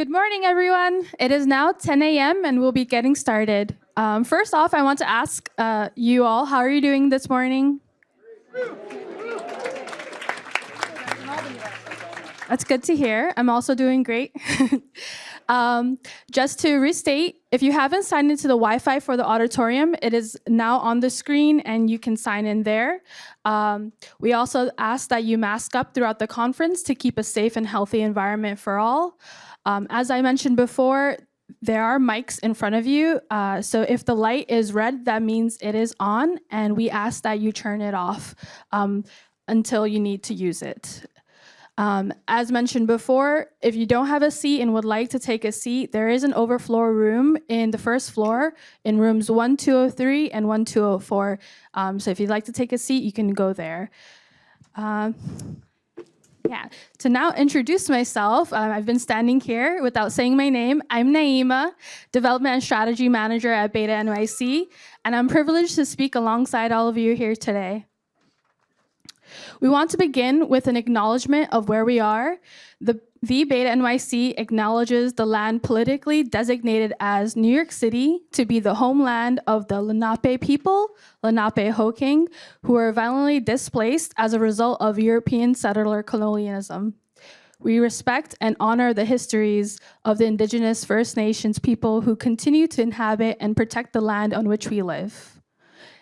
Good morning, everyone. It is now 10 a.m. and we'll be getting started. First off, I want to ask you all, how are you doing this morning? That's good to hear. I'm also doing great. Just to restate, if you haven't signed into the Wi-Fi for the auditorium, it is now on the screen and you can sign in there. We also ask that you mask up throughout the conference to keep a safe and healthy environment for all. As I mentioned before, there are mics in front of you. So if the light is red, that means it is on, and we ask that you turn it off until you need to use it. As mentioned before, if you don't have a seat and would like to take a seat, there is an overflow room in the first floor in rooms 1203 and 1204. So if you'd like to take a seat, you can go there. To now introduce myself, I've been standing here without saying my name. I'm Naima, Development and Strategy Manager at Beta NYC, and I'm privileged to speak alongside all of you here today. We want to begin with an acknowledgement of where we are. The Beta NYC acknowledges the land politically designated as New York City to be the homeland of the Lenape people, Lenape-Hoking, who were violently displaced as a result of European settler colonialism. We respect and honor the histories of the Indigenous First Nations people who continue to inhabit and protect the land on which we live.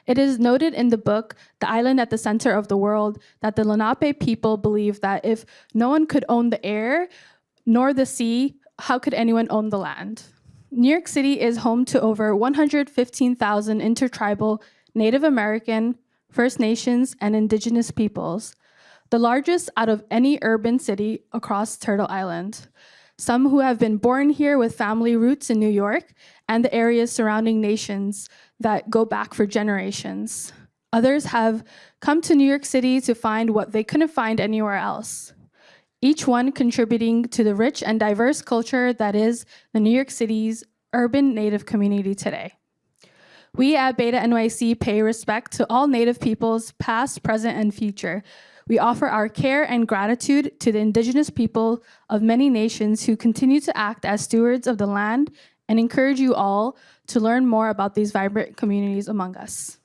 It is noted in the book, The Island at the Center of the World, that the Lenape people believe that if no one could own the air nor the sea, how could anyone own the land? New York City is home to over 115,000 intertribal Native American, First Nations, and Indigenous peoples, the largest out of any urban city across Turtle Island. Some who have been born here with family roots in New York and the areas surrounding nations that go back for generations. Others have come to New York City to find what they couldn't find anywhere else, each one contributing to the rich and diverse culture that is the New York City's urban Native community today. We at Beta NYC pay respect to all Native peoples, past, present, and future. We offer our care and gratitude to the Indigenous people of many nations who continue to act as stewards of the land, and encourage you all to learn more about these vibrant communities among us.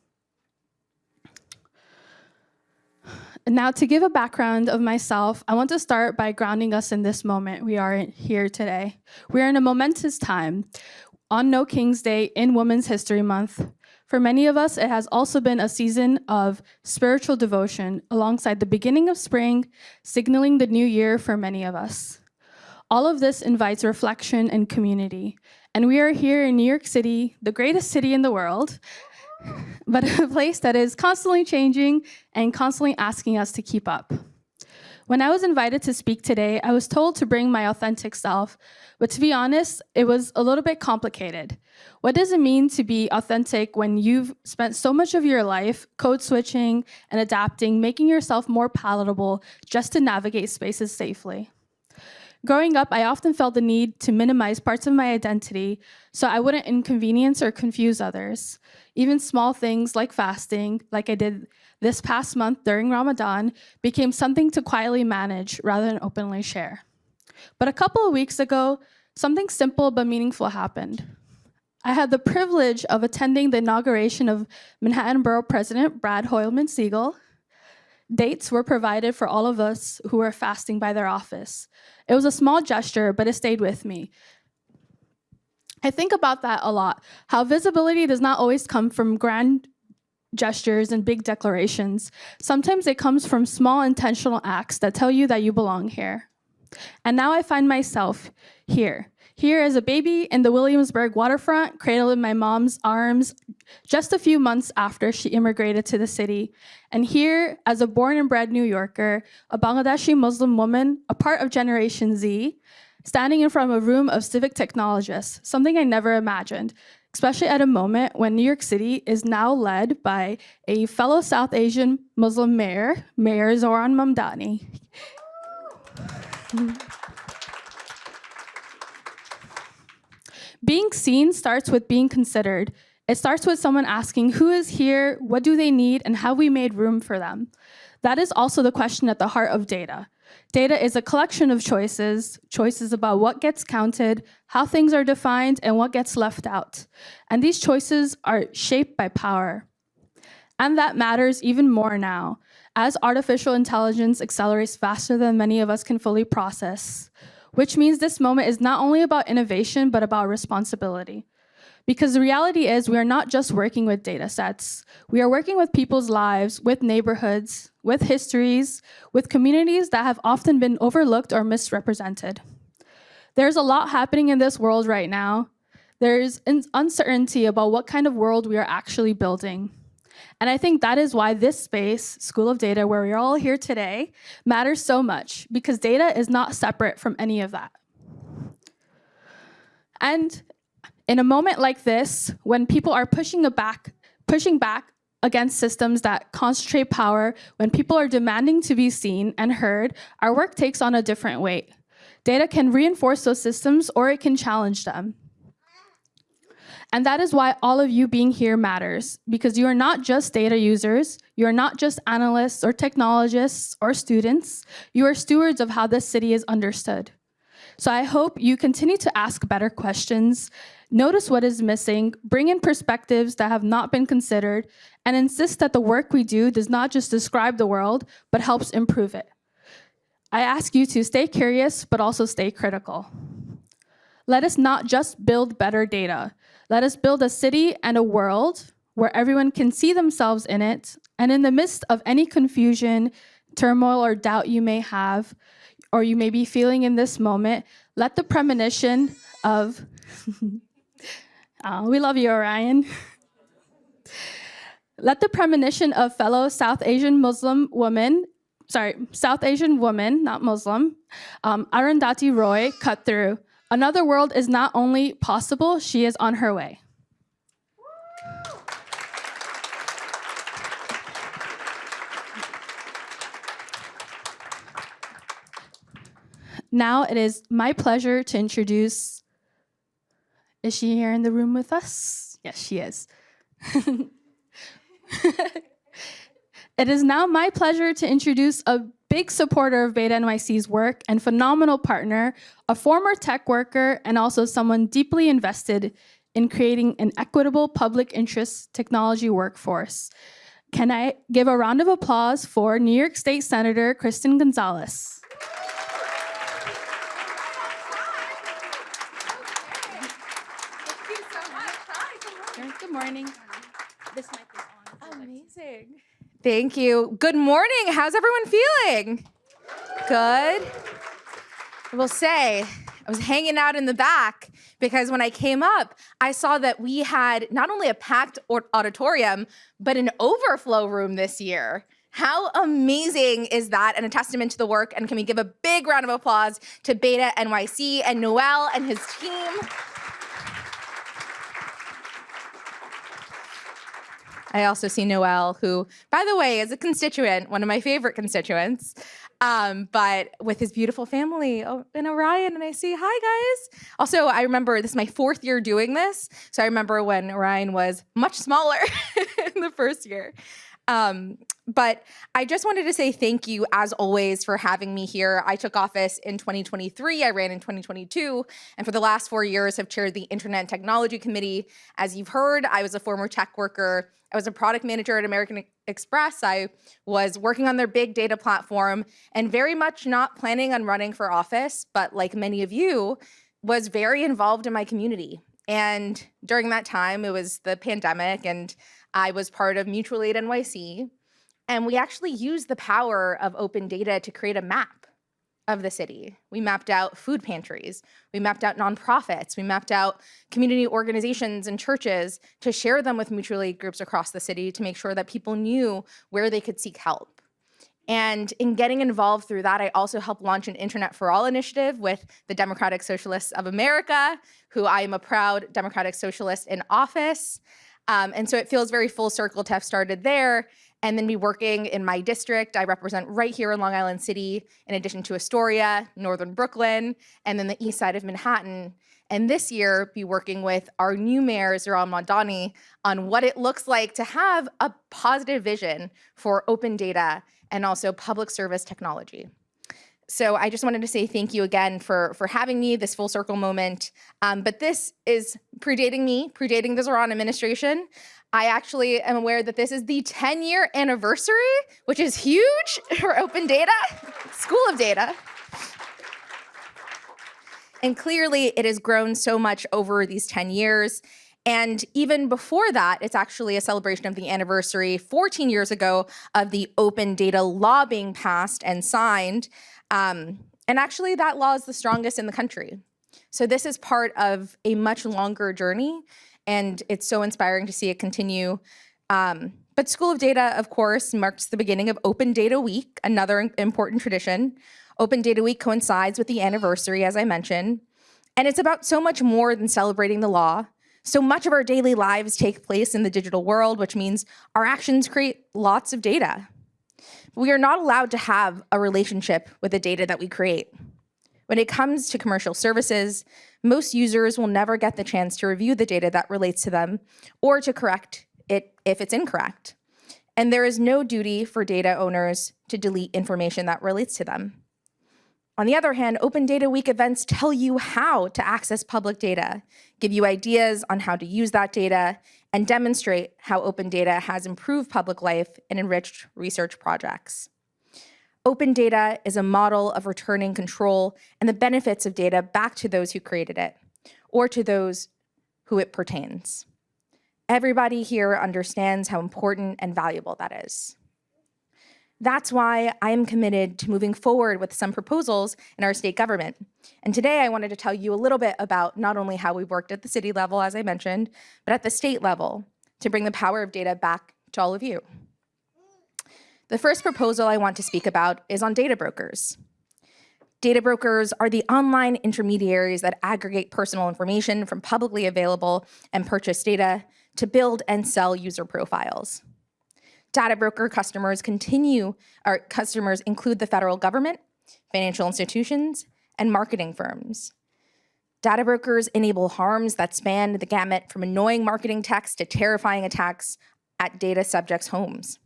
Now, to give a background of myself, I want to start by grounding us in this moment we are here today. We are in a momentous time on No King's Day in Women's History Month. For many of us, it has also been a season of spiritual devotion alongside the beginning of spring, signaling the new year for many of us. All of this invites reflection and community. And we are here in New York City, the greatest city in the world, but a place that is constantly changing and constantly asking us to keep up. When I was invited to speak today, I was told to bring my authentic self, but to be honest, it was a little bit complicated. What does it mean to be authentic when you've spent so much of your life code switching and adapting, making yourself more palatable just to navigate spaces safely? Growing up, I often felt the need to minimize parts of my identity so I wouldn't inconvenience or confuse others. Even small things like fasting, like I did this past month during Ramadan, became something to quietly manage rather than openly share. But a couple of weeks ago, something simple but meaningful happened. I had the privilege of attending the inauguration of Manhattan Borough President Brad Hoylman-Siegel. Dates were provided for all of us who were fasting by their office. It was a small gesture, but it stayed with me. I think about that a lot, how visibility does not always come from grand gestures and big declarations. Sometimes it comes from small intentional acts that tell you that you belong here. And now I find myself here as a baby in the Williamsburg waterfront, cradled in my mom's arms just a few months after she immigrated to the city. And here as a born and bred New Yorker, a Bangladeshi Muslim woman, a part of Generation Z, standing in front of a room of civic technologists, something I never imagined, especially at a moment when New York City is now led by a fellow South Asian Muslim mayor, Mayor Zohran Mamdani. Being seen starts with being considered. It starts with someone asking who is here, what do they need, and have we made room for them? That is also the question at the heart of data. Data is a collection of choices, choices about what gets counted, how things are defined, and what gets left out. And these choices are shaped by power. And that matters even more now, as artificial intelligence accelerates faster than many of us can fully process, which means this moment is not only about innovation, but about responsibility. Because the reality is we are not just working with data sets. We are working with people's lives, with neighborhoods, with histories, with communities that have often been overlooked or misrepresented. There's a lot happening in this world right now. There's uncertainty about what kind of world we are actually building. And I think that is why this space, School of Data, where we're all here today, matters so much, because data is not separate from any of that. And in a moment like this, when people are pushing back against systems that concentrate power, when people are demanding to be seen and heard, our work takes on a different weight. Data can reinforce those systems or it can challenge them. And that is why all of you being here matters, because you are not just data users, you are not just analysts or technologists or students, you are stewards of how this city is understood. So I hope you continue to ask better questions, notice what is missing, bring in perspectives that have not been considered, and insist that the work we do does not just describe the world, but helps improve it. I ask you to stay curious, but also stay critical. Let us not just build better data. Let us build a city and a world where everyone can see themselves in it, and in the midst of any confusion, turmoil, or doubt you may have, or you may be feeling in this moment, let the premonition of, we love you, Orion. Let the premonition of fellow South Asian woman, not Muslim, Arundhati Roy cut through. Another world is not only possible, she is on her way. Now it is my pleasure to introduce, is she here in the room with us? Yes, she is. It is now my pleasure to introduce a big supporter of Beta NYC's work and phenomenal partner, a former tech worker, and also someone deeply invested in creating an equitable public interest technology workforce. Can I give a round of applause for New York State Senator Kristen Gonzalez? Good morning. This mic is on. Amazing. Thank you. Good morning. How's everyone feeling? Good. I will say, I was hanging out in the back because when I came up, I saw that we had not only a packed auditorium, but an overflow room this year. How amazing is that, and a testament to the work? And can we give a big round of applause to Beta NYC and Noel and his team? I also see Noel, who, by the way, is a constituent, one of my favorite constituents, but with his beautiful family in Orion, and I see, hi, guys. Also, I remember this is my 4th year doing this, so I remember when Orion was much smaller in the first year. But I just wanted to say thank you, as always, for having me here. I took office in 2023. I ran in 2022. And for the last 4 years, have chaired the Internet and Technology Committee. As you've heard, I was a former tech worker. I was a product manager at American Express. I was working on their big data platform and very much not planning on running for office, but like many of you, was very involved in my community. And during that time, it was the pandemic, and I was part of Mutual Aid NYC. And we actually used the power of open data to create a map of the city. We mapped out food pantries. We mapped out nonprofits. We mapped out community organizations and churches to share them with mutual aid groups across the city to make sure that people knew where they could seek help. And in getting involved through that, I also helped launch an Internet for All initiative with the Democratic Socialists of America, who I am a proud Democratic Socialist in office. And so it feels very full circle to have started there and then be working in my district. I represent right here in Long Island City, in addition to Astoria, Northern Brooklyn, and then the east side of Manhattan. And this year, be working with our new mayor, Zohran Mamdani, on what it looks like to have a positive vision for open data and also public service technology. So I just wanted to say thank you again for having me, this full circle moment. But this is predating me, predating the Zoran administration. I actually am aware that this is the 10-year anniversary, which is huge for Open Data, School of Data. And clearly it has grown so much over these 10 years. And even before that, it's actually a celebration of the anniversary 14 years ago of the Open Data Law being passed and signed. And actually that law is the strongest in the country. So this is part of a much longer journey, and it's so inspiring to see it continue. But School of Data, of course, marks the beginning of Open Data Week, another important tradition. Open Data Week coincides with the anniversary, as I mentioned, and it's about so much more than celebrating the law. So much of our daily lives take place in the digital world, which means our actions create lots of data. We are not allowed to have a relationship with the data that we create. When it comes to commercial services, most users will never get the chance to review the data that relates to them or to correct it if it's incorrect. And there is no duty for data owners to delete information that relates to them. On the other hand, Open Data Week events tell you how to access public data, give you ideas on how to use that data, and demonstrate how open data has improved public life and enriched research projects. Open data is a model of returning control and the benefits of data back to those who created it, or to those who it pertains. Everybody here understands how important and valuable that is. That's why I am committed to moving forward with some proposals in our state government. And today I wanted to tell you a little bit about not only how we've worked at the city level, as I mentioned, but at the state level to bring the power of data back to all of you. The first proposal I want to speak about is on data brokers. Data brokers are the online intermediaries that aggregate personal information from publicly available and purchased data to build and sell user profiles. Data broker customers include the federal government, financial institutions, and marketing firms. Data brokers enable harms that span the gamut from annoying marketing text to terrifying attacks at data subjects' homes.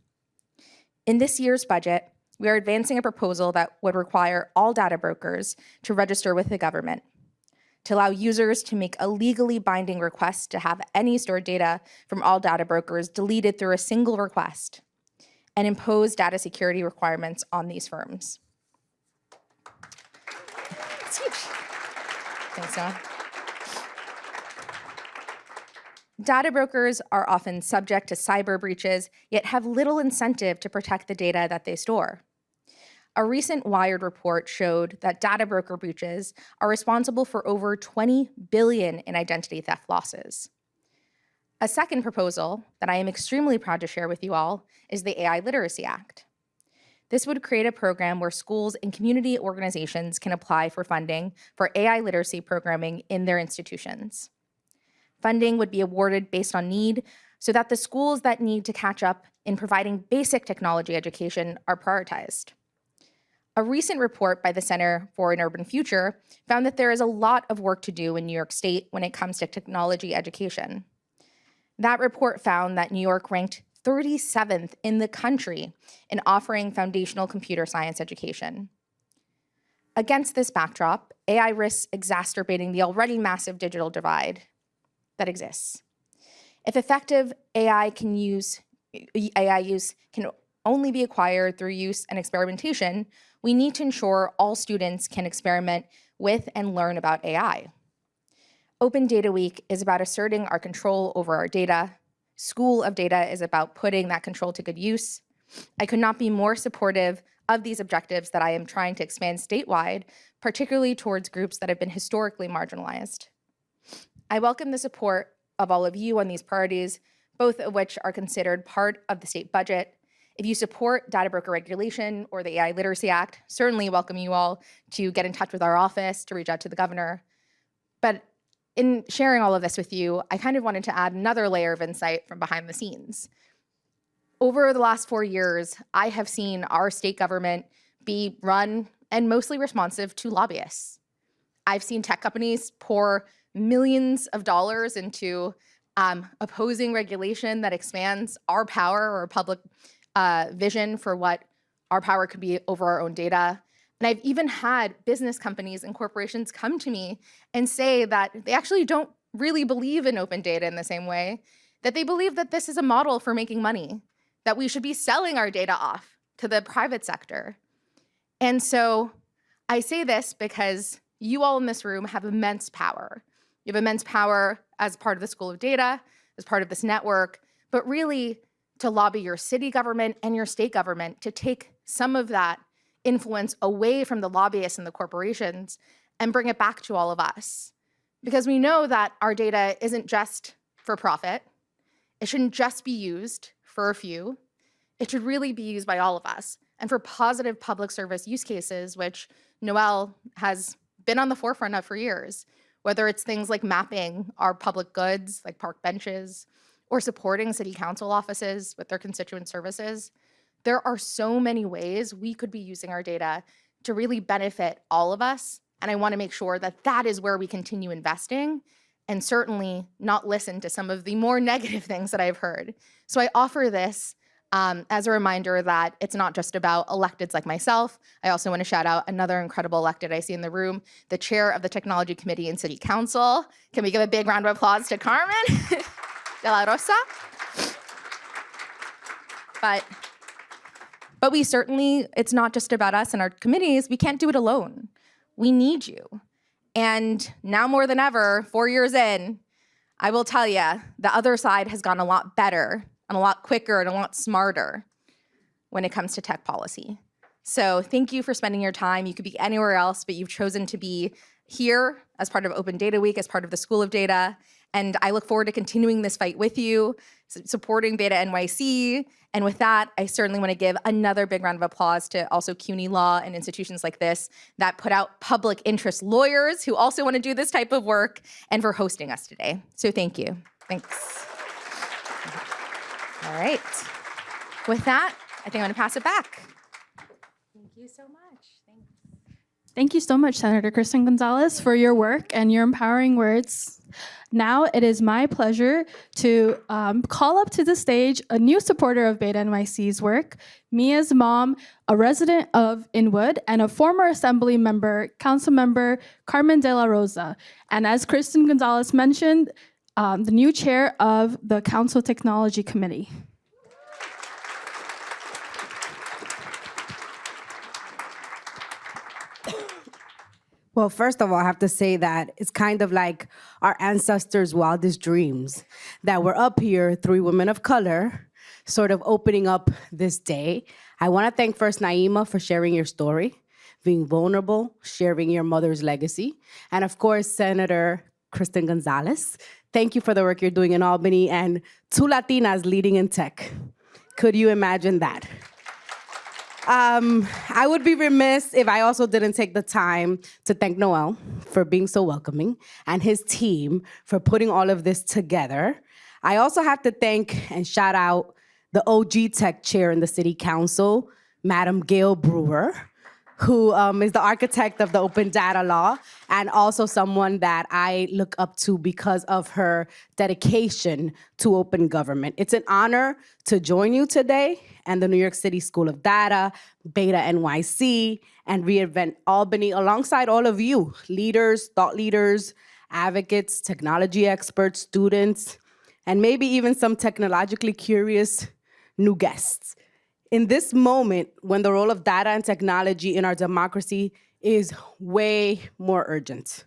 In this year's budget, we are advancing a proposal that would require all data brokers to register with the government, to allow users to make a legally binding request to have any stored data from all data brokers deleted through a single request, and impose data security requirements on these firms. It's huge. Thanks, Noah. Data brokers are often subject to cyber breaches, yet have little incentive to protect the data that they store. A recent Wired report showed that data broker breaches are responsible for over $20 billion in identity theft losses. A second proposal that I am extremely proud to share with you all is the AI Literacy Act. This would create a program where schools and community organizations can apply for funding for AI literacy programming in their institutions. Funding would be awarded based on need so that the schools that need to catch up in providing basic technology education are prioritized. A recent report by the Center for an Urban Future found that there is a lot of work to do in New York State when it comes to technology education. That report found that New York ranked 37th in the country in offering foundational computer science education. Against this backdrop, AI risks exacerbating the already massive digital divide that exists. If effective AI use can only be acquired through use and experimentation, we need to ensure all students can experiment with and learn about AI. Open Data Week is about asserting our control over our data. School of Data is about putting that control to good use. I could not be more supportive of these objectives that I am trying to expand statewide, particularly towards groups that have been historically marginalized. I welcome the support of all of you on these priorities, both of which are considered part of the state budget. If you support data broker regulation or the AI Literacy Act, certainly welcome you all to get in touch with our office, to reach out to the governor. But in sharing all of this with you, I kind of wanted to add another layer of insight from behind the scenes. Over the last 4 years, I have seen our state government be run and mostly responsive to lobbyists. I've seen tech companies pour millions of dollars into opposing regulation that expands our power or public vision for what our power could be over our own data. And I've even had business companies and corporations come to me and say that they actually don't really believe in open data in the same way, that they believe that this is a model for making money, that we should be selling our data off to the private sector. And so I say this because you all in this room have immense power. You have immense power as part of the School of Data, as part of this network, but really to lobby your city government and your state government to take some of that influence away from the lobbyists and the corporations and bring it back to all of us. Because we know that our data isn't just for profit. It shouldn't just be used for a few. It should really be used by all of us and for positive public service use cases, which Noelle has been on the forefront of for years, whether it's things like mapping our public goods, like park benches, or supporting city council offices with their constituent services. There are so many ways we could be using our data to really benefit all of us. And I want to make sure that that is where we continue investing and certainly not listen to some of the more negative things that I've heard. So I offer this as a reminder that it's not just about electeds like myself. I also want to shout out another incredible elected I see in the room, the chair of the Technology Committee in City Council. Can we give a big round of applause to Carmen de la Rosa? But we certainly, it's not just about us and our committees. We can't do it alone. We need you. And now more than ever, 4 years in, I will tell you, the other side has gone a lot better and a lot quicker and a lot smarter when it comes to tech policy. So thank you for spending your time. You could be anywhere else, but you've chosen to be here as part of Open Data Week, as part of the School of Data. And I look forward to continuing this fight with you, supporting Beta NYC. And with that, I certainly want to give another big round of applause to also CUNY Law and institutions like this that put out public interest lawyers who also want to do this type of work, and for hosting us today. So thank you. Thanks. All right. With that, I think I'm going to pass it back. Thank you so much. Thanks. Thank you so much, Senator Kristen Gonzalez, for your work and your empowering words. Now it is my pleasure to call up to the stage a new supporter of Beta NYC's work, Mia's mom, a resident of Inwood, and a former Assembly member, Council Member Carmen de la Rosa. And as Kristen Gonzalez mentioned, the new chair of the Council Technology Committee. Well, first of all, I have to say that it's kind of like our ancestors' wildest dreams, that we're up here, 3 women of color, sort of opening up this day. I want to thank first Naima for sharing your story, being vulnerable, sharing your mother's legacy, and of course, Senator Kristen Gonzalez. Thank you for the work you're doing in Albany, and 2 Latinas leading in tech. Could you imagine that? I would be remiss if I also didn't take the time to thank Noel for being so welcoming and his team for putting all of this together. I also have to thank and shout out the OG Tech Chair in the City Council, Madam Gail Brewer, who is the architect of the Open Data Law and also someone that I look up to because of her dedication to open government. It's an honor to join you today and the New York City School of Data, Beta NYC, and reInvent Albany alongside all of you, leaders, thought leaders, advocates, technology experts, students, and maybe even some technologically curious new guests. In this moment, when the role of data and technology in our democracy is way more urgent,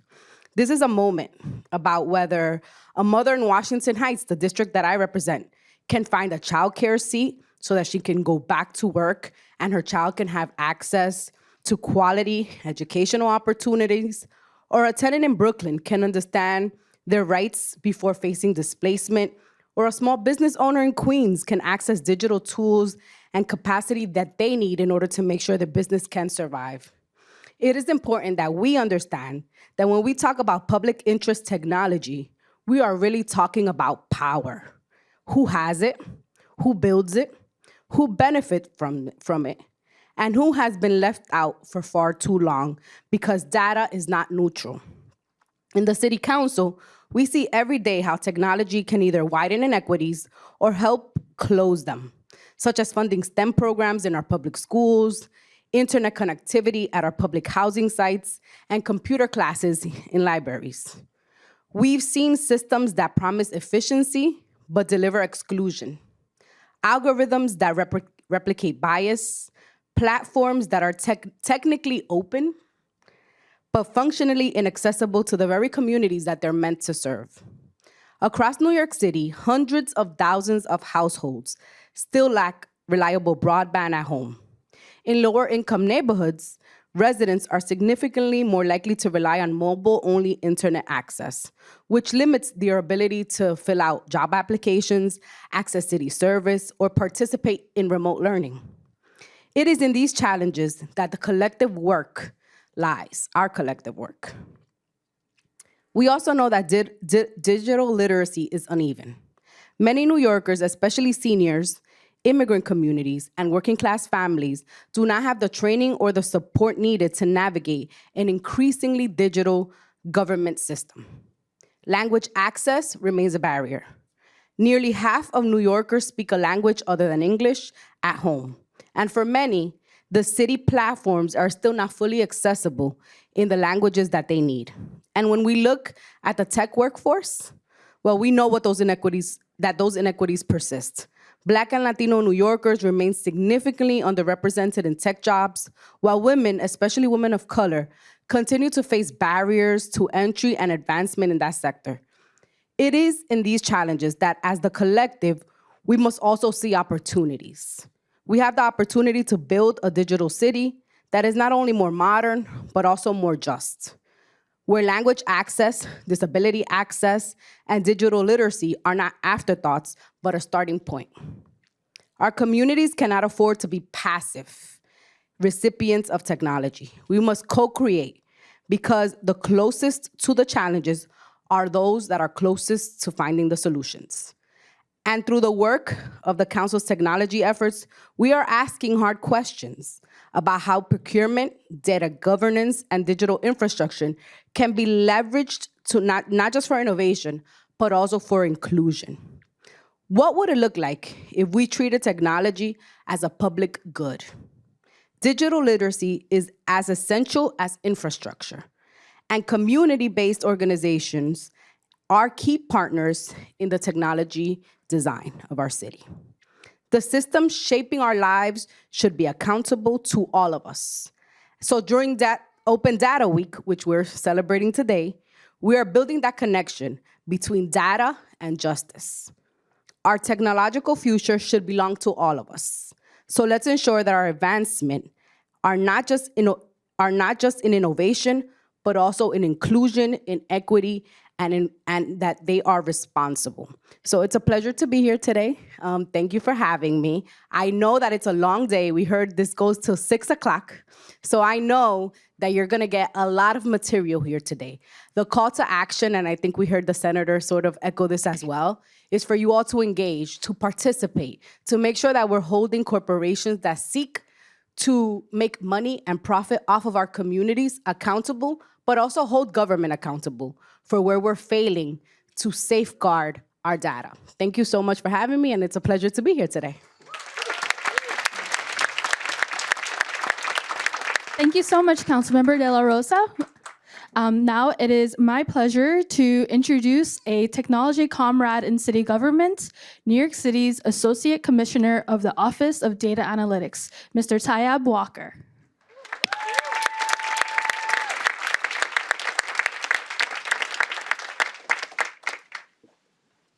this is a moment about whether a mother in Washington Heights, the district that I represent, can find a childcare seat so that she can go back to work and her child can have access to quality educational opportunities, or a tenant in Brooklyn can understand their rights before facing displacement, or a small business owner in Queens can access digital tools and capacity that they need in order to make sure the business can survive. It is important that we understand that when we talk about public interest technology, we are really talking about power. Who has it? Who builds it? Who benefits from it? And who has been left out for far too long because data is not neutral. In the City Council, we see every day how technology can either widen inequities or help close them, such as funding STEM programs in our public schools, internet connectivity at our public housing sites, and computer classes in libraries. We've seen systems that promise efficiency but deliver exclusion, algorithms that replicate bias, platforms that are technically open but functionally inaccessible to the very communities that they're meant to serve. Across New York City, hundreds of thousands of households still lack reliable broadband at home. In lower income neighborhoods, residents are significantly more likely to rely on mobile-only internet access, which limits their ability to fill out job applications, access city service, or participate in remote learning. It is in these challenges that the collective work lies, our collective work. We also know that digital literacy is uneven. Many New Yorkers, especially seniors, immigrant communities, and working class families do not have the training or the support needed to navigate an increasingly digital government system. Language access remains a barrier. Nearly half of New Yorkers speak a language other than English at home. And for many, the city platforms are still not fully accessible in the languages that they need. And when we look at the tech workforce, well, we know what those inequities persist. Black and Latino New Yorkers remain significantly underrepresented in tech jobs, while women, especially women of color, continue to face barriers to entry and advancement in that sector. It is in these challenges that, as the collective, we must also see opportunities. We have the opportunity to build a digital city that is not only more modern, but also more just, where language access, disability access, and digital literacy are not afterthoughts, but a starting point. Our communities cannot afford to be passive recipients of technology. We must co-create, because the closest to the challenges are those that are closest to finding the solutions. And through the work of the Council's technology efforts, we are asking hard questions about how procurement, data governance, and digital infrastructure can be leveraged to not just for innovation, but also for inclusion. What would it look like if we treated technology as a public good? Digital literacy is as essential as infrastructure, and community-based organizations are key partners in the technology design of our city. The systems shaping our lives should be accountable to all of us. So during that Open Data Week, which we're celebrating today, we are building that connection between data and justice. Our technological future should belong to all of us. So let's ensure that our advancement are not just in innovation, but also in inclusion, in equity, and that they are responsible. So it's a pleasure to be here today. Thank you for having me. I know that it's a long day. We heard this goes till 6 o'clock. So I know that you're gonna get a lot of material here today. The call to action, and I think we heard the senator sort of echo this as well, is for you all to engage, to participate, to make sure that we're holding corporations that seek to make money and profit off of our communities accountable, but also hold government accountable for where we're failing to safeguard our data. Thank you so much for having me, and it's a pleasure to be here today. Thank you so much, Councilmember De La Rosa. Now it is my pleasure to introduce a technology comrade in city government, New York City's Associate Commissioner of the Office of Data Analytics, Mr. Tayeb Walker.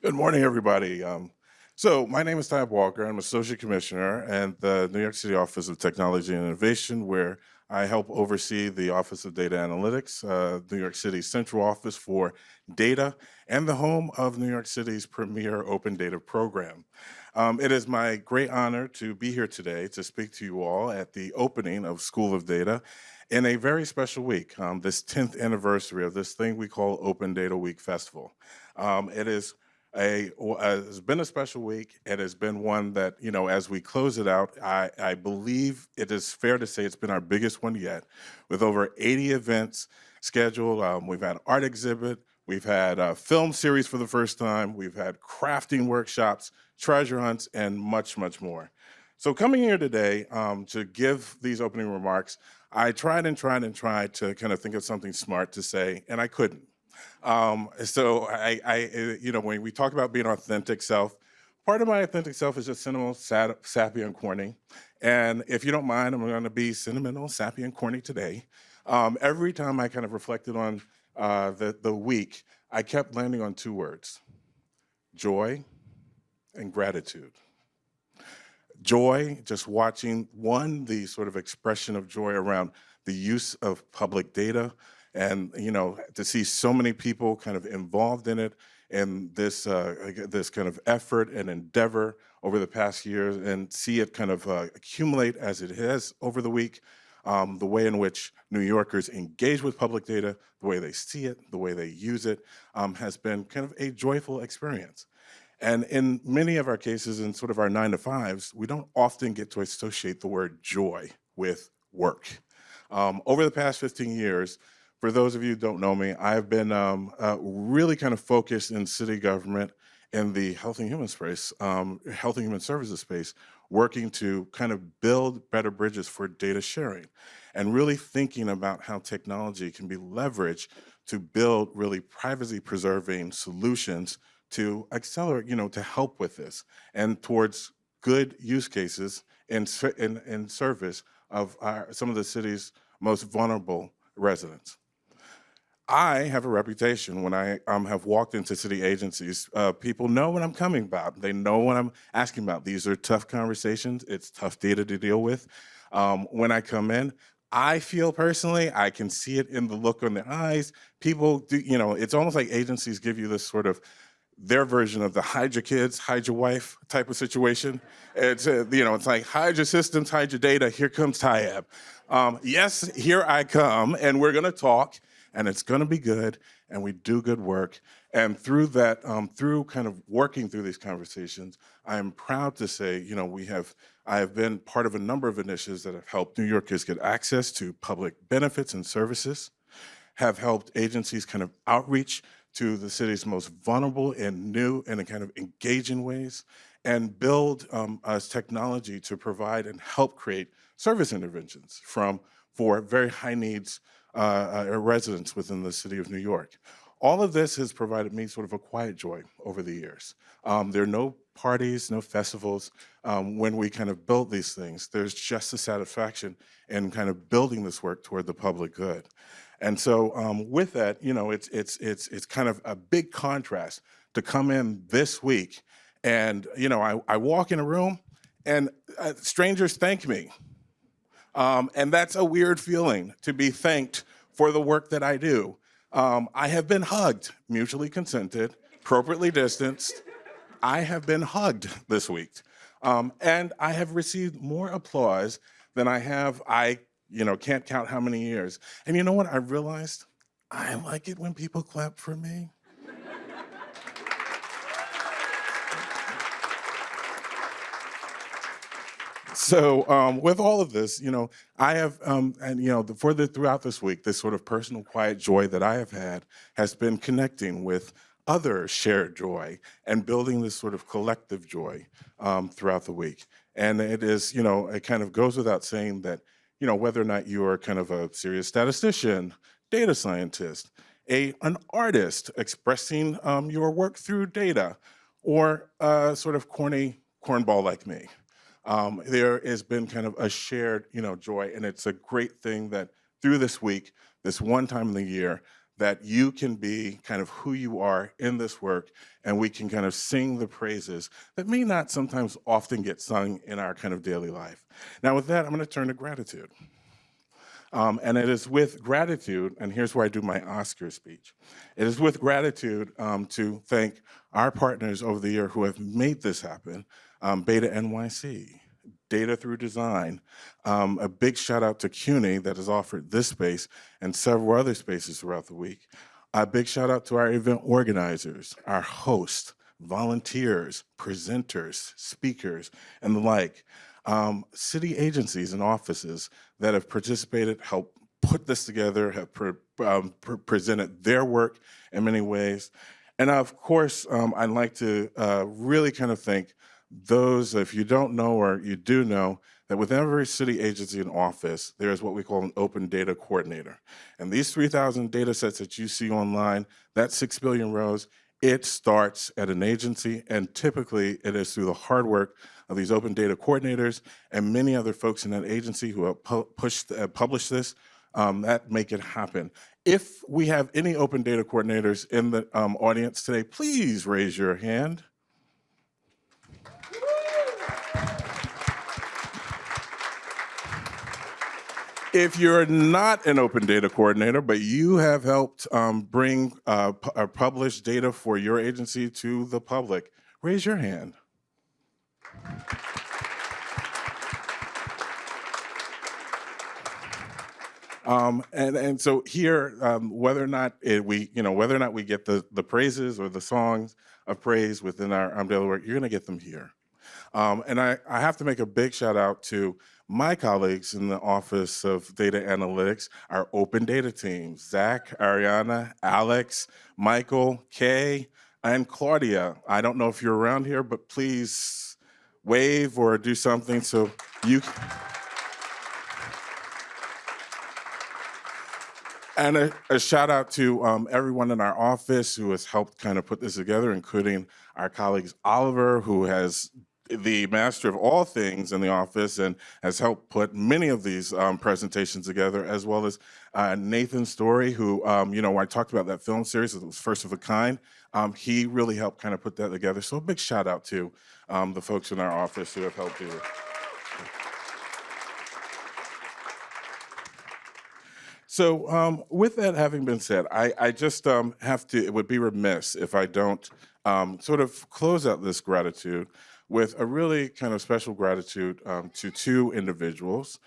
Good morning, everybody. So my name is Tayeb Walker. I'm Associate Commissioner at the New York City Office of Technology and Innovation, where I help oversee the Office of Data Analytics, New York City's central office for data, and the home of New York City's premier open data program. It is my great honor to be here today to speak to you all at the opening of School of Data in a very special week, this 10th anniversary of this thing we call Open Data Week Festival. It's been a special week. It has been one that, you know, as we close it out, I believe it is fair to say it's been our biggest one yet, with over 80 events scheduled. We've had an art exhibit, we've had a film series for the first time, we've had crafting workshops, treasure hunts, and much, much more. So coming here today to give these opening remarks, I tried to kind of think of something smart to say, and I couldn't. So you know, when we talk about being authentic self, part of my authentic self is just sentimental, sappy, and corny. And if you don't mind, I'm going to be sentimental, sappy, and corny today. Every time I kind of reflected on the week, I kept landing on two words: joy and gratitude. Joy, just watching, one, the sort of expression of joy around the use of public data, and you know, to see so many people kind of involved in it, and this this kind of effort and endeavor over the past year, and see it kind of accumulate as it has over the week. The way in which New Yorkers engage with public data, the way they see it, the way they use it, has been kind of a joyful experience. And in many of our cases, in sort of our 9-to-5s, we don't often get to associate the word joy with work. Over the past 15 years, for those of you who don't know me, I've been really kind of focused in city government in the health and human space, health and human services space, working to kind of build better bridges for data sharing, and really thinking about how technology can be leveraged to build really privacy-preserving solutions to accelerate, you know, to help with this, and towards good use cases in service of some of the city's most vulnerable residents. I have a reputation when I have walked into city agencies. People know what I'm coming about. They know what I'm asking about. These are tough conversations. It's tough data to deal with. When I come in, I feel personally, I can see it in the look on their eyes. People do, you know, it's almost like agencies give you this sort of their version of the hide your kids, hide your wife type of situation. It's, you know, it's like hide your systems, hide your data. Here comes Tyab. Yes, here I come, and we're gonna talk, and it's gonna be good, and we do good work. And through that, through kind of working through these conversations, I am proud to say, you know, I have been part of a number of initiatives that have helped New Yorkers get access to public benefits and services, have helped agencies kind of outreach to the city's most vulnerable and new and kind of engaging ways, and build us technology to provide and help create service interventions for very high needs residents within the city of New York. All of this has provided me sort of a quiet joy over the years. There are no parties, no festivals when we kind of build these things. There's just a satisfaction in kind of building this work toward the public good. And so with that, you know, it's kind of a big contrast to come in this week and, you know, I walk in a room and strangers thank me. And that's a weird feeling, to be thanked for the work that I do. I have been hugged, mutually consented, appropriately distanced. I have been hugged this week. And I have received more applause than I you know, can't count how many years. And you know what I realized? I like it when people clap for me. So with all of this, you know, I have, and you know, throughout this week, this sort of personal quiet joy that I have had has been connecting with other shared joy and building this sort of collective joy throughout the week. And it is, you know, it kind of goes without saying that, you know, whether or not you are kind of a serious statistician, data scientist, an artist expressing your work through data, or sort of cornball like me. There has been kind of a shared, you know, joy, and it's a great thing that through this week, this one time in the year, that you can be kind of who you are in this work, and we can kind of sing the praises that may not sometimes often get sung in our kind of daily life. Now with that, I'm gonna turn to gratitude. And it is with gratitude, and here's where I do my Oscar speech. It is with gratitude to thank our partners over the year who have made this happen. Beta NYC, Data Through Design. A big shout out to CUNY that has offered this space and several other spaces throughout the week. A big shout out to our event organizers, our hosts, volunteers, presenters, speakers, and the like. City agencies and offices that have participated, helped put this together, have presented their work in many ways. And of course, I'd like to really kind of thank those, if you don't know or you do know, that within every city agency and office, there is what we call an open data coordinator. And these 3,000 data sets that you see online, that 6 billion rows, it starts at an agency, and typically it is through the hard work of these open data coordinators and many other folks in that agency who have published this that make it happen. If we have any open data coordinators in the audience today, please raise your hand. If you're not an open data coordinator, but you have helped bring published data for your agency to the public, raise your hand. And so here, whether or not we get the praises or the songs of praise within our daily work, you're going to get them here. And I have to make a big shout out to my colleagues in the Office of Data Analytics, our open data team, Zach, Ariana, Alex, Michael, Kay, and Claudia. I don't know if you're around here, but please wave or do something so you. And a shout out to everyone in our office who has helped kind of put this together, including our colleagues Oliver, who has the master of all things in the office and has helped put many of these presentations together, as well as Nathan Story, who, I talked about that film series, it was First of a Kind. He really helped kind of put that together. So a big shout out to the folks in our office who have helped do it. So with that having been said, I just have to, it would be remiss if I don't sort of close out this gratitude with a really kind of special gratitude to two individuals,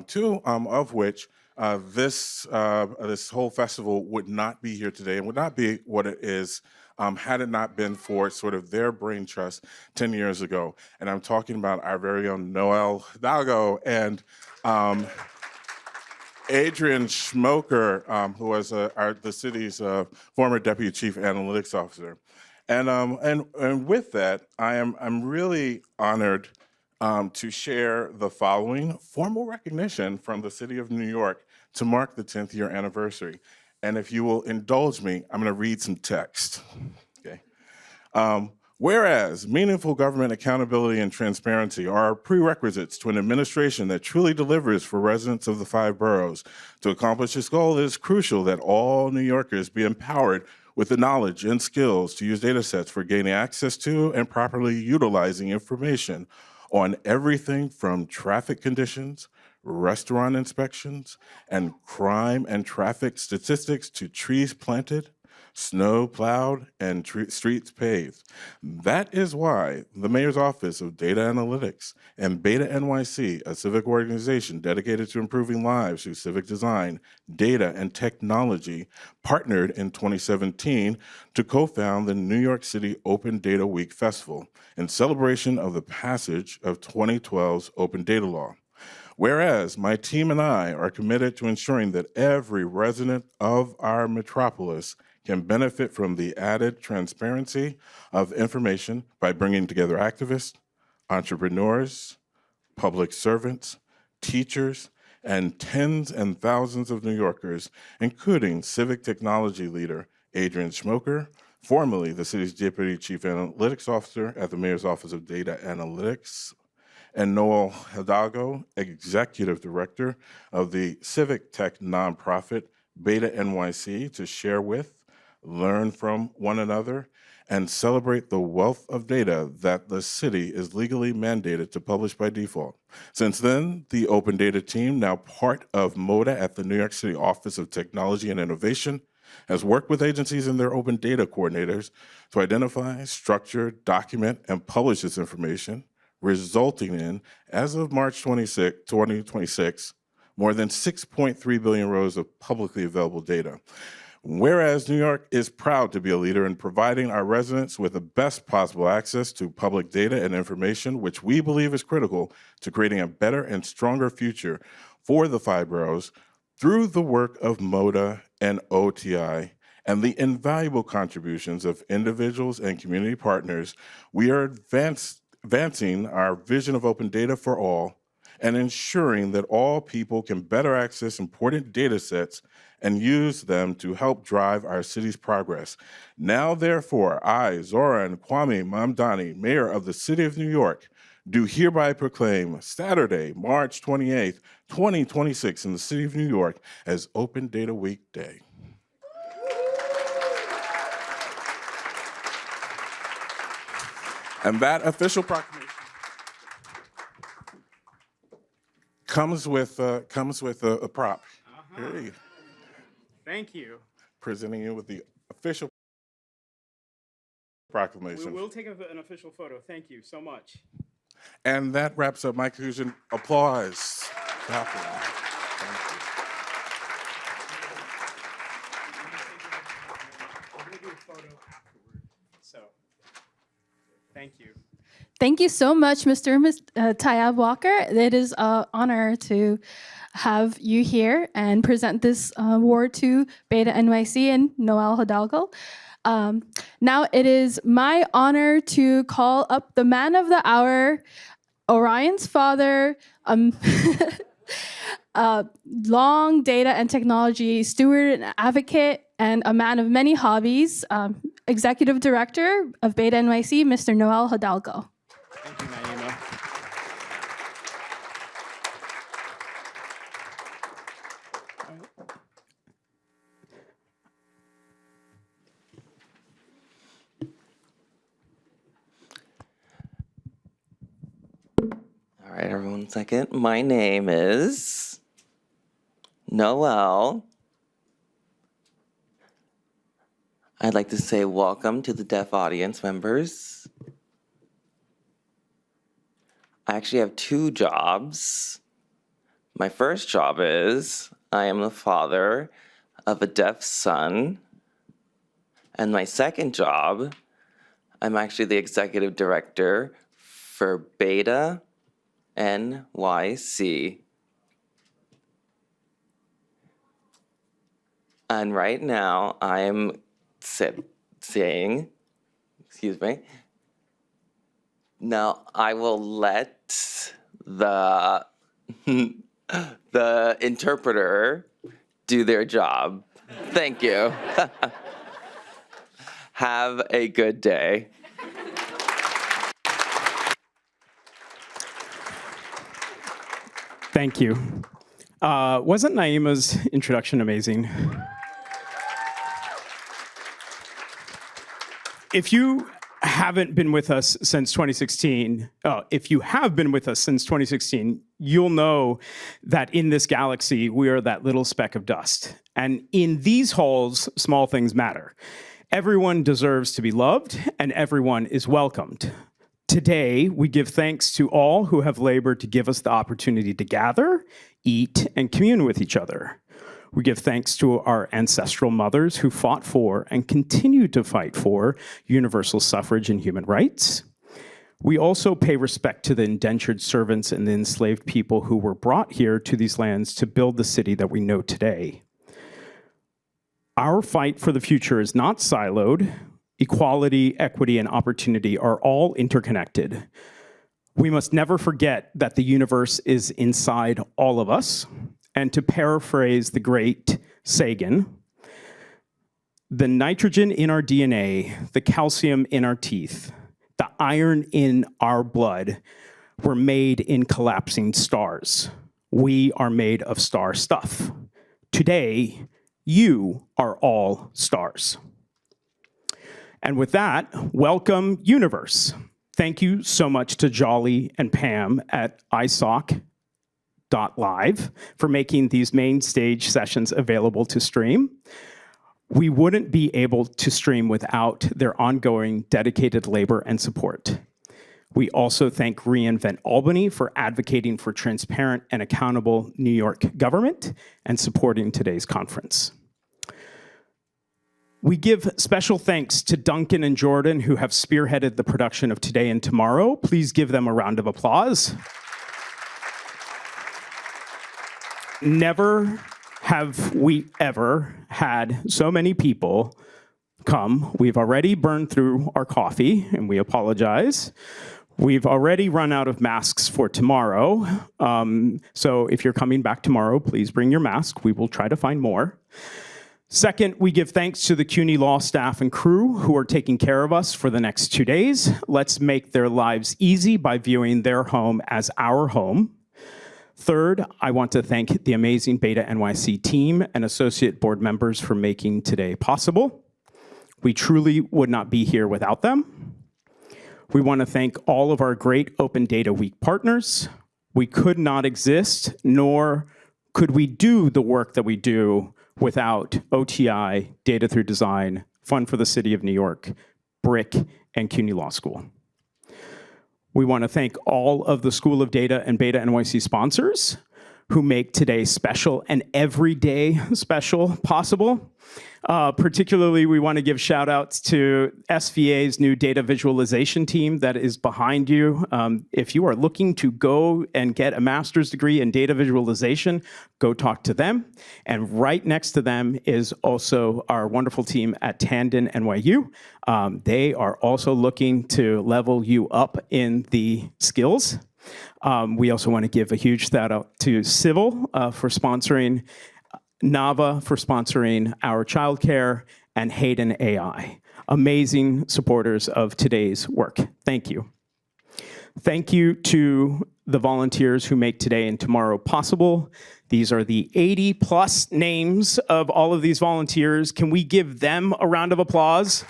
two of which this whole festival would not be here today and would not be what it is had it not been for sort of their brain trust 10 years ago. And I'm talking about our very own Noel Hidalgo and Adrian Schmoker, who was the city's former deputy chief analytics officer. And with that, I'm really honored to share the following formal recognition from the city of New York to mark the 10th year anniversary. And if you will indulge me, I'm going to read some text. Okay. Whereas meaningful government accountability and transparency are prerequisites to an administration that truly delivers for residents of the 5 boroughs. To accomplish this goal, it is crucial that all New Yorkers be empowered with the knowledge and skills to use data sets for gaining access to and properly utilizing information on everything from traffic conditions, restaurant inspections, and crime and traffic statistics to trees planted, snow plowed, and streets paved. That is why the Mayor's Office of Data Analytics and Beta NYC, a civic organization dedicated to improving lives through civic design, data, and technology, partnered in 2017 to co-found the New York City Open Data Week Festival in celebration of the passage of 2012's Open Data Law. Whereas my team and I are committed to ensuring that every resident of our metropolis can benefit from the added transparency of information by bringing together activists, entrepreneurs, public servants, teachers, and tens and thousands of New Yorkers, including civic technology leader Adrian Schmoker, formerly the city's Deputy Chief Analytics Officer at the Mayor's Office of Data Analytics, and Noel Hidalgo, Executive Director of the civic tech nonprofit Beta NYC, to share with, learn from one another, and celebrate the wealth of data that the city is legally mandated to publish by default. Since then, the Open Data team, now part of MODA at the New York City Office of Technology and Innovation, has worked with agencies and their open data coordinators to identify, structure, document, and publish this information, resulting in, as of March 2026, more than 6.3 billion rows of publicly available data. Whereas New York is proud to be a leader in providing our residents with the best possible access to public data and information, which we believe is critical to creating a better and stronger future for the 5 boroughs through the work of MODA and OTI and the invaluable contributions of individuals and community partners, we are advancing our vision of open data for all and ensuring that all people can better access important data sets and use them to help drive our city's progress. Now, therefore, I, Zoran Kwame Mamdani, Mayor of the City of New York, do hereby proclaim Saturday, March 28th, 2026 in the City of New York as Open Data Week Day. And that official proclamation comes with a prop. Here you go. Thank you. Presenting you with the official proclamation. We will take an official photo. Thank you so much. And that wraps up my conclusion. Applause. Thank you. I'm going to do a photo afterward. So, thank you. Thank you so much, Mr. Tayab Walker. It is an honor to have you here and present this award to Beta NYC and Noel Hidalgo. Now it is my honor to call up the man of the hour, Orion's father, long data and technology steward and advocate, and a man of many hobbies, executive director of Beta NYC, Mr. Noel Hidalgo. Thank you, Naima. All right, everyone, 1 second. My name is Noel. I'd like to say welcome to the deaf audience members. I actually have 2 jobs. My first job is I am the father of a deaf son. And my second job, I'm actually the executive director for Beta NYC. And right now I am saying, excuse me, now I will let the the interpreter do their job. Thank you. Have a good day. Thank you. Wasn't Naima's introduction amazing? If you haven't been with us since 2016, if you have been with us since 2016, you'll know that in this galaxy, we are that little speck of dust. And in these halls, small things matter. Everyone deserves to be loved, and everyone is welcomed. Today, we give thanks to all who have labored to give us the opportunity to gather, eat, and commune with each other. We give thanks to our ancestral mothers who fought for and continue to fight for universal suffrage and human rights. We also pay respect to the indentured servants and the enslaved people who were brought here to these lands to build the city that we know today. Our fight for the future is not siloed. Equality, equity, and opportunity are all interconnected. We must never forget that the universe is inside all of us. And to paraphrase the great Sagan, the nitrogen in our DNA, the calcium in our teeth, the iron in our blood were made in collapsing stars. We are made of star stuff. Today, you are all stars. And with that, welcome, universe. Thank you so much to Jolly and Pam at iSoc.live for making these main stage sessions available to stream. We wouldn't be able to stream without their ongoing dedicated labor and support. We also thank reInvent Albany for advocating for transparent and accountable New York government and supporting today's conference. We give special thanks to Duncan and Jordan, who have spearheaded the production of Today and Tomorrow. Please give them a round of applause. Never have we ever had so many people come. We've already burned through our coffee, and we apologize. We've already run out of masks for tomorrow. So if you're coming back tomorrow, please bring your mask. We will try to find more. Second, we give thanks to the CUNY Law staff and crew who are taking care of us for the next 2 days. Let's make their lives easy by viewing their home as our home. Third, I want to thank the amazing Beta NYC team and associate board members for making today possible. We truly would not be here without them. We want to thank all of our great Open Data Week partners. We could not exist, nor could we do the work that we do without OTI, Data Through Design, Fund for the City of New York, BRIC, and CUNY Law School. We want to thank all of the School of Data and Beta NYC sponsors who make today special and every day special possible. Particularly, we want to give shout outs to SVA's new data visualization team that is behind you. If you are looking to go and get a master's degree in data visualization, go talk to them. And right next to them is also our wonderful team at Tandon NYU. They are also looking to level you up in the skills. We also want to give a huge shout out to Civil for sponsoring, Nava for sponsoring our childcare, and Hayden AI. Amazing supporters of today's work. Thank you. Thank you to the volunteers who make today and tomorrow possible. These are the 80 plus names of all of these volunteers. Can we give them a round of applause?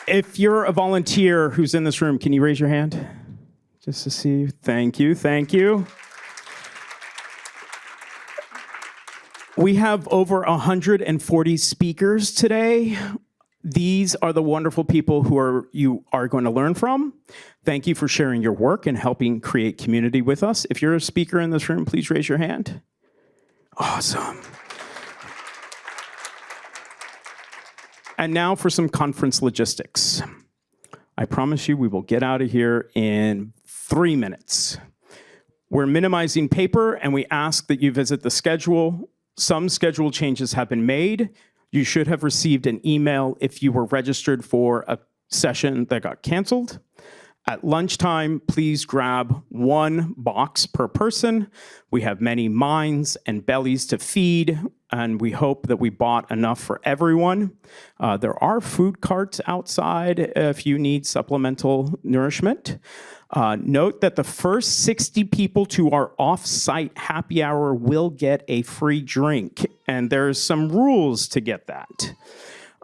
If you're a volunteer who's in this room, can you raise your hand? Just to see you. Thank you, thank you. We have over 140 speakers today. These are the wonderful people who you are going to learn from. Thank you for sharing your work and helping create community with us. If you're a speaker in this room, please raise your hand. Awesome. And now for some conference logistics. I promise you we will get out of here in 3 minutes. We're minimizing paper and we ask that you visit the schedule. Some schedule changes have been made. You should have received an email if you were registered for a session that got canceled. At lunchtime, please grab 1 box per person. We have many minds and bellies to feed, and we hope that we bought enough for everyone. There are food carts outside if you need supplemental nourishment. Note that the first 60 people to our off-site happy hour will get a free drink, and there's some rules to get that.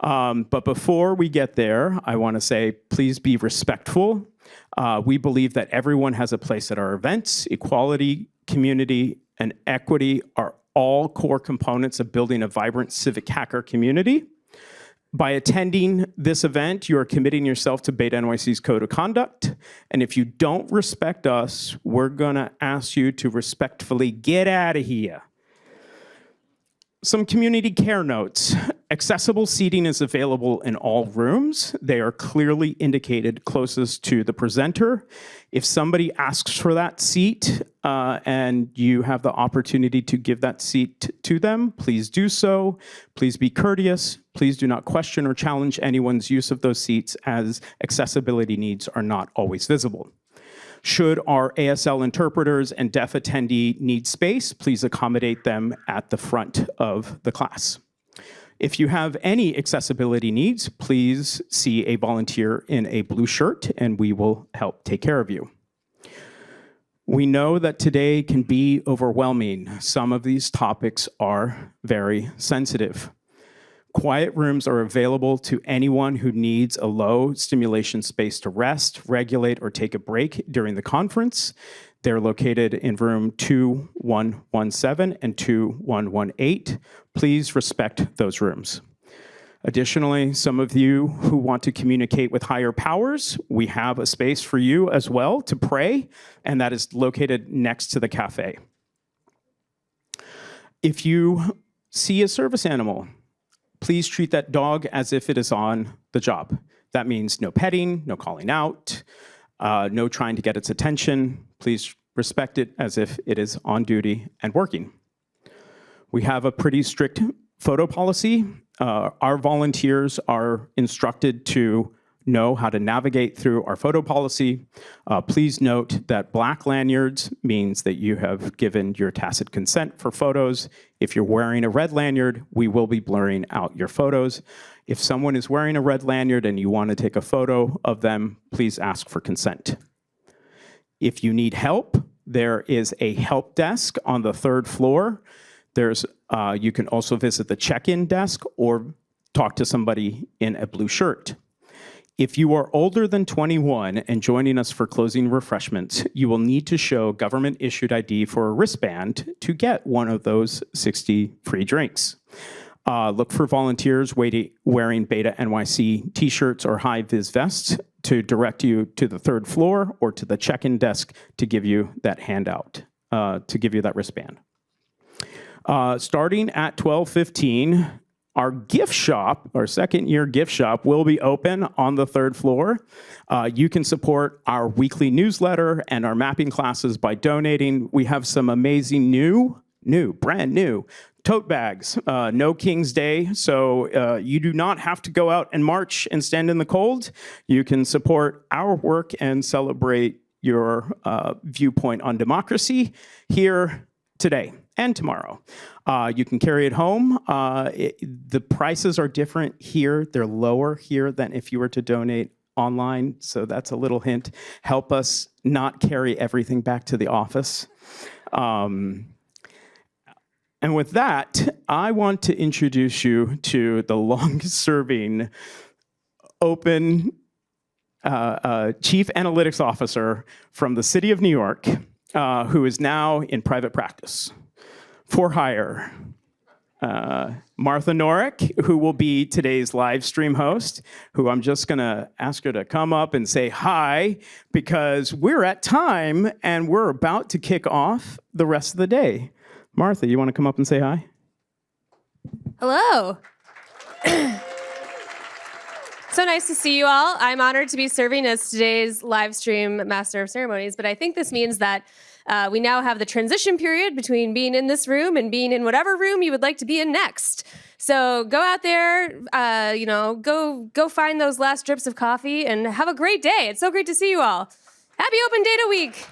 But before we get there, I want to say, please be respectful. We believe that everyone has a place at our events. Equality, community, and equity are all core components of building a vibrant civic hacker community. By attending this event, you are committing yourself to Beta NYC's Code of Conduct. And if you don't respect us, we're going to ask you to respectfully get out of here. Some community care notes. Accessible seating is available in all rooms. They are clearly indicated closest to the presenter. If somebody asks for that seat and you have the opportunity to give that seat to them, please do so. Please be courteous. Please do not question or challenge anyone's use of those seats, as accessibility needs are not always visible. Should our ASL interpreters and deaf attendee need space, please accommodate them at the front of the class. If you have any accessibility needs, please see a volunteer in a blue shirt and we will help take care of you. We know that today can be overwhelming. Some of these topics are very sensitive. Quiet rooms are available to anyone who needs a low stimulation space to rest, regulate, or take a break during the conference. They're located in room 2117 and 2118. Please respect those rooms. Additionally, some of you who want to communicate with higher powers, we have a space for you as well to pray, and that is located next to the cafe. If you see a service animal, please treat that dog as if it is on the job. That means no petting, no calling out, no trying to get its attention. Please respect it as if it is on duty and working. We have a pretty strict photo policy. Our volunteers are instructed to know how to navigate through our photo policy. Please note that black lanyards means that you have given your tacit consent for photos. If you're wearing a red lanyard, we will be blurring out your photos. If someone is wearing a red lanyard and you want to take a photo of them, please ask for consent. If you need help, there is a help desk on the 3rd floor. You can also visit the check-in desk or talk to somebody in a blue shirt. If you are older than 21 and joining us for closing refreshments, you will need to show government-issued ID for a wristband to get one of those 60 free drinks. Look for volunteers wearing Beta NYC t-shirts or high-vis vests to direct you to the 3rd floor or to the check-in desk to give you that handout, to give you that wristband. Starting at 12:15, our gift shop, our second-year gift shop, will be open on the 3rd floor. You can support our weekly newsletter and our mapping classes by donating. We have some amazing brand new tote bags. No King's Day, so you do not have to go out and march and stand in the cold. You can support our work and celebrate your viewpoint on democracy here today and tomorrow. You can carry it home. The prices are different here. They're lower here than if you were to donate online. So that's a little hint. Help us not carry everything back to the office. And with that, I want to introduce you to the longest-serving open chief analytics officer from the city of New York, who is now in private practice. For hire, Martha Norick, who will be today's live stream host, who I'm just gonna ask her to come up and say hi, because we're at time and we're about to kick off the rest of the day. Martha, you wanna come up and say hi? Hello. So nice to see you all. I'm honored to be serving as today's live stream Master of Ceremonies, but I think this means that we now have the transition period between being in this room and being in whatever room you would like to be in next. So go out there, go find those last drips of coffee and have a great day. It's so great to see you all. Happy Open Data Week.